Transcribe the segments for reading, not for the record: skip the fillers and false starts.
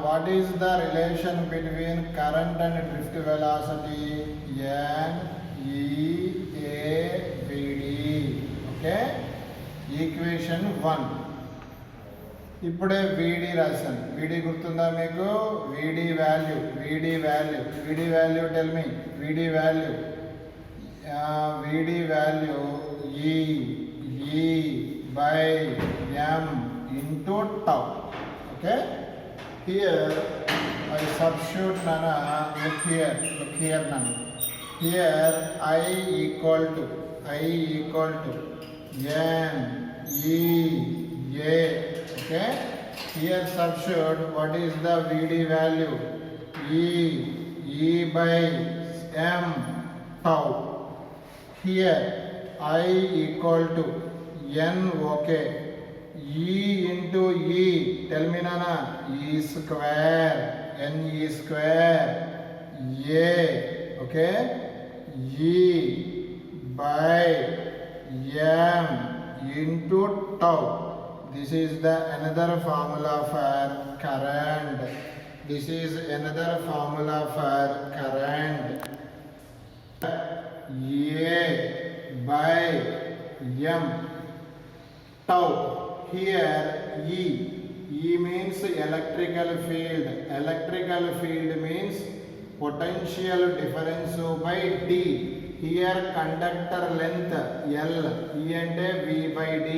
what is the relation between current and drift velocity? N E A V D. Okay, equation 1. ఇప్పుడే VD రాశాను. VD గుర్తుందా మీకు? VD value tell me. VD value E by M into tau. Okay, here I substitute nana. Look here nana. Here I equal to N E A. Okay, here substitute what is the VD value? E by M tau. Here I equal to N. Okay, E into E, tell me nana. E square, N E square, A. Okay, E by M into tau. This is the another formula for current. A by M tau. Here E means electrical field. Electrical field means potential difference by D. Here conductor length L, E ante V by D.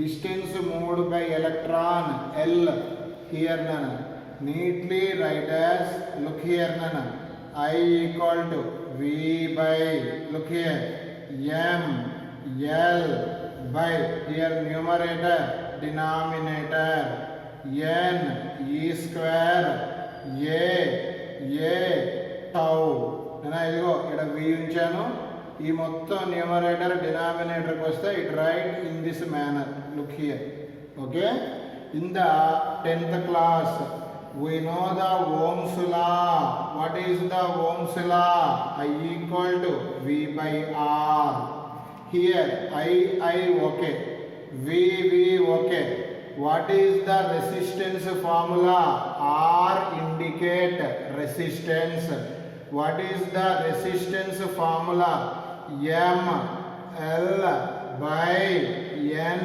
Distance moved by electron L. Here nana, neatly write as, look here nana, I equal to V by, look here, M L by, here numerator denominator N E square A tau. నేను ఇదిగో ఇక్కడ V ఉంచాను. ఈ మొత్తం numerator డినామినేటర్కి వస్తే it right in this manner. Look here. Okay, in the 10th class we know the Ohm's law. What is the Ohm's law? I equal to V by R. Here I okay, V okay. What is the resistance formula? R indicate resistance. What is the resistance formula? M L by N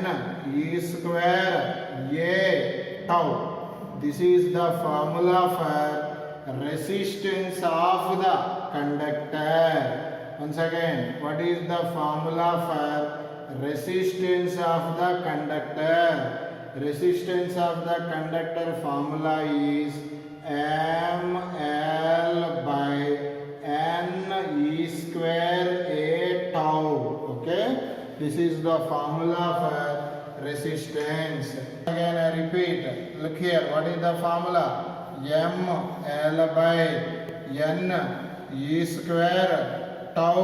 E square A tau. This is the formula for resistance of the conductor. Once again, what is the formula for resistance of the conductor? Resistance of the conductor formula is M L by N E square A tau. Okay, this is the formula for resistance. Again I repeat, look here, what is the formula? M L by N E square tau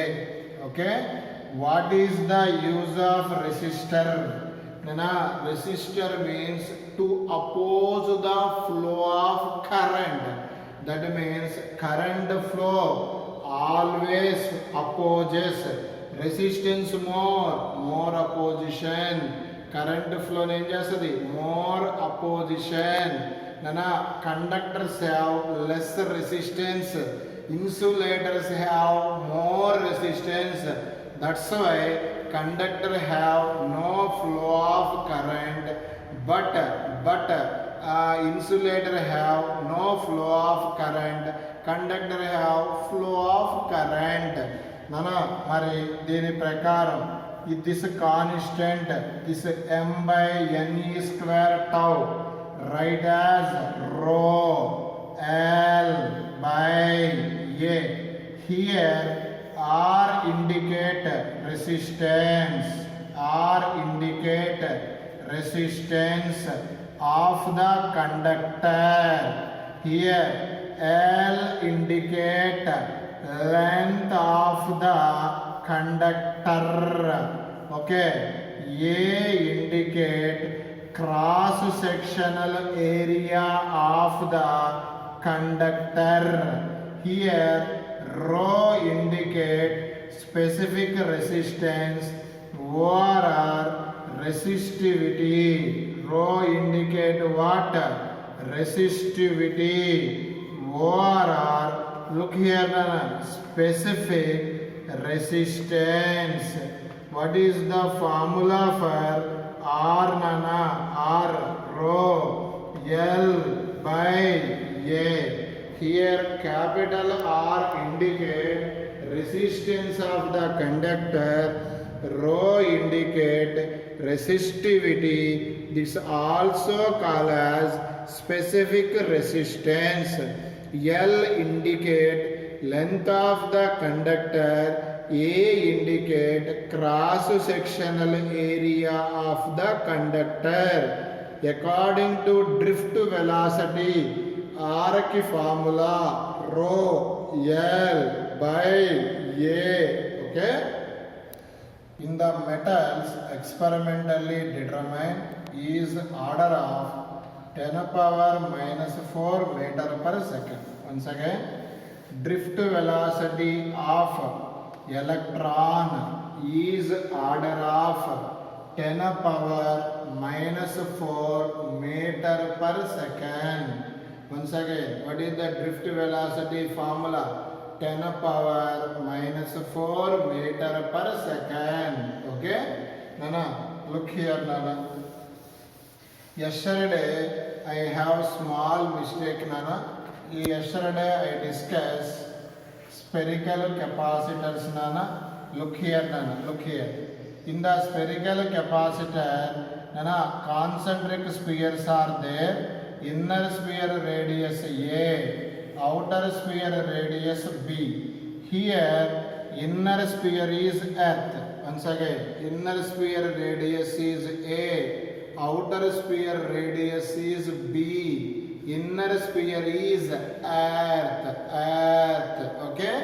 A. Okay, what is the use of resistor? Nana, resistor means to oppose the flow of current. That means current flow always opposes resistance. More opposition. Current flow ఏం చేస్తుంది? More opposition. Nana, conductors have less resistance, insulators have more resistance. That's why conductor have no flow of current, but insulator have no flow of current, conductor have flow of current. Nana, mari dini prakaram this constant, this M by N E square tau, write as rho L by A. Here R indicate resistance. Of the conductor. Here L indicate length of the conductor. Okay, A indicate cross sectional area of the conductor. Here rho indicate specific resistance over resistivity. Rho indicate what? resistivity. ORR, look here, Nana, specific resistance. What is the formula for R, Nana? R, rho, L by A. Here capital R indicate resistance of the conductor, rho indicate resistivity. This also called as specific resistance. L indicate length of the conductor, A indicate cross sectional area of the conductor. According to drift velocity, R की formula rho L by A. Okay. In the metals experimentally determined is order of 10 power minus 4 meter per second. Once again, drift velocity of electron is order of 10 power minus 4 meter per second. Once again, what is the drift velocity formula? 10 power minus 4 meter per second. Okay? Nana, look here, Nana. Yesterday I have small mistake, Nana. Yesterday I discussed spherical capacitors, Nana. Look here, Nana. Look here. In the spherical capacitor, Nana, concentric spheres are there. Inner sphere radius A, outer sphere radius B. Here, inner sphere is Earth. Once again, inner sphere radius is A, outer sphere radius is B. Inner sphere is Earth. Okay?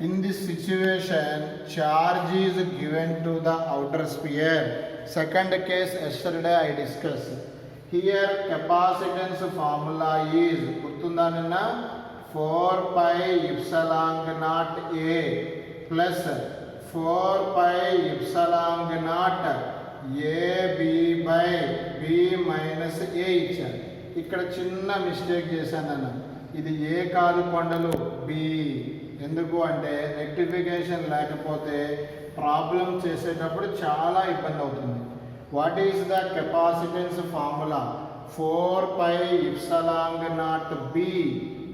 In this situation, charge is given to the outer sphere. Second case, yesterday I discussed. Here capacitance formula is 4 pi epsilon naught A plus 4 pi epsilon naught AB by B minus H. ఇక్కడ చిన్న mistake చేశాను. ఇది ఏ కాదు కొండలు B. ఎందుకు అంటే rectification లేకపోతే problem చేసేటప్పుడు చాలా ఇబ్బంది అవుతుంది. What is the capacitance formula? 4 pi epsilon naught B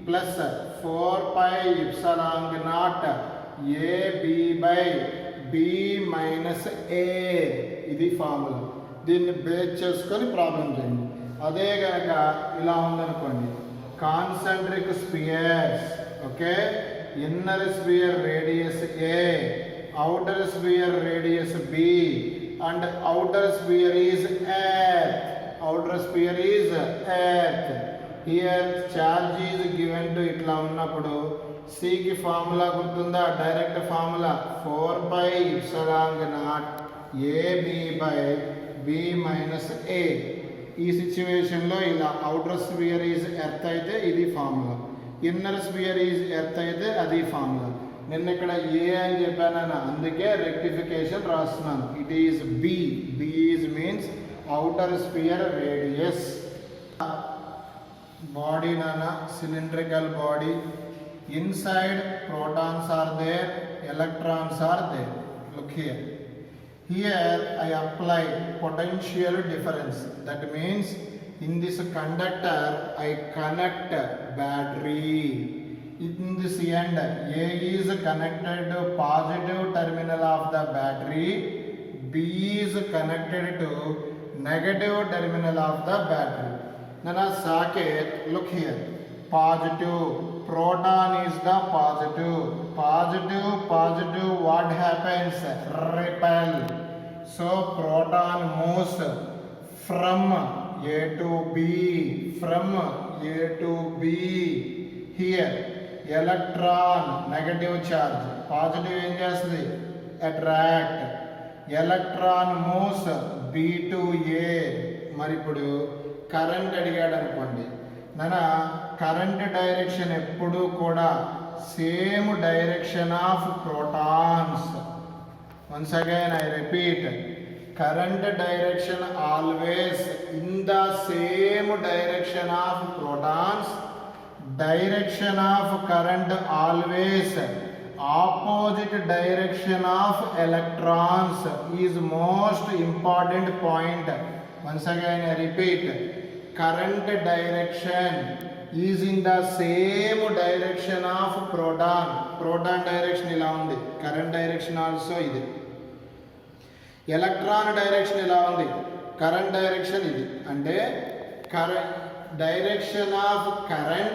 plus 4 pi epsilon naught AB by B minus A. ఇది ఫార్ములా. దీన్ని బేస్ చేసుకొని ప్రాబ్లం చేయండి. అదే కనుక ఇలా ఉందనుకోండి, concentric spheres, okay, inner sphere radius A, outer sphere radius B, and outer sphere is Earth. Outer sphere is Earth. Here charge is given to itla unnappudu C ki formula gurtunda, direct formula 4 pi epsilon naught AB by B minus A. ఈ సిచ్యువేషన్లో ఇలా outer spear is earth అయితే ఇది formula, inner spear is earth అయితే అది formula. నిన్న ఇక్కడ ఏ అని చెప్పానన్నా, అందుకే రెక్టిఫికేషన్ రాస్తున్నాను. It is B. B is means outer sphere radius. Body nana, cylindrical body. Inside protons are there, electrons are there. Look here. Here I apply potential difference. That means in this conductor I connect battery. In this end, A is connected to positive terminal of the battery, B is connected to negative terminal of the battery. Nana socket, look here. Positive, proton is the positive. Positive, what happens? Repel. So proton moves from A to B, from A to B. Here, electron, negative charge, positive ఏం చేస్తుంది? Attract. Electron moves B to A. మరి ఇప్పుడు current అడిగాడు అనుకోండి, నానా current direction ఎప్పుడూ కూడా same direction of protons. Once again I repeat, current direction always in the same direction of protons, direction of current always opposite direction of electrons is most important point. Once again I repeat, current direction is in the same direction of proton direction ila undi, current direction also idi. Electron direction ila undi, current direction idi. Ante direction of current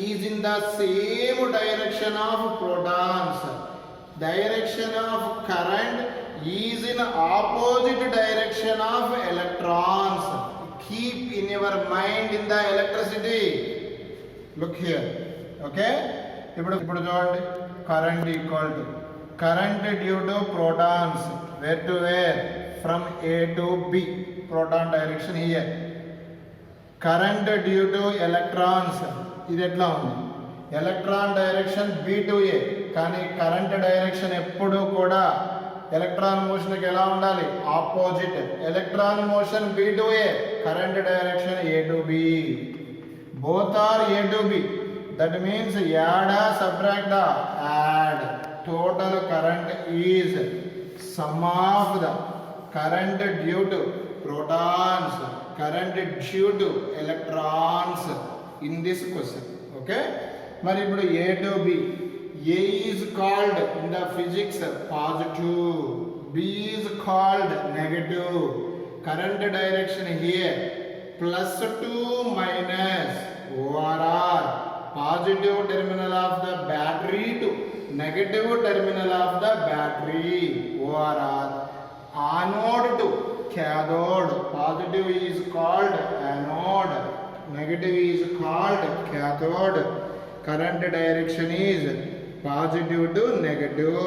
is in the same direction of protons, direction of current is in opposite direction of electrons. Keep in your mind in the electricity. Look here, okay? ఇప్పుడు చూడండి, current equal to current due to protons, where to where, from A to B, proton direction here. Current due to electrons, ఇది ఎట్లా ఉంది, electron direction B to A, కానీ current direction ఎప్పుడు కూడా electron మోషన్కి ఎలా ఉండాలి, opposite. Electron motion B to A, current direction A to B, both are A to B. That means add or subtract, add. Total current is sum of the current due to protons, current due to electrons in this question. Okay, మరి ఇప్పుడు A to B, A is called in the physics positive, B is called negative. Current direction here plus to minus overall, positive terminal of the battery to negative terminal of the battery, overall. Anode to cathode, positive is called anode, negative is called cathode. Current direction is positive to negative.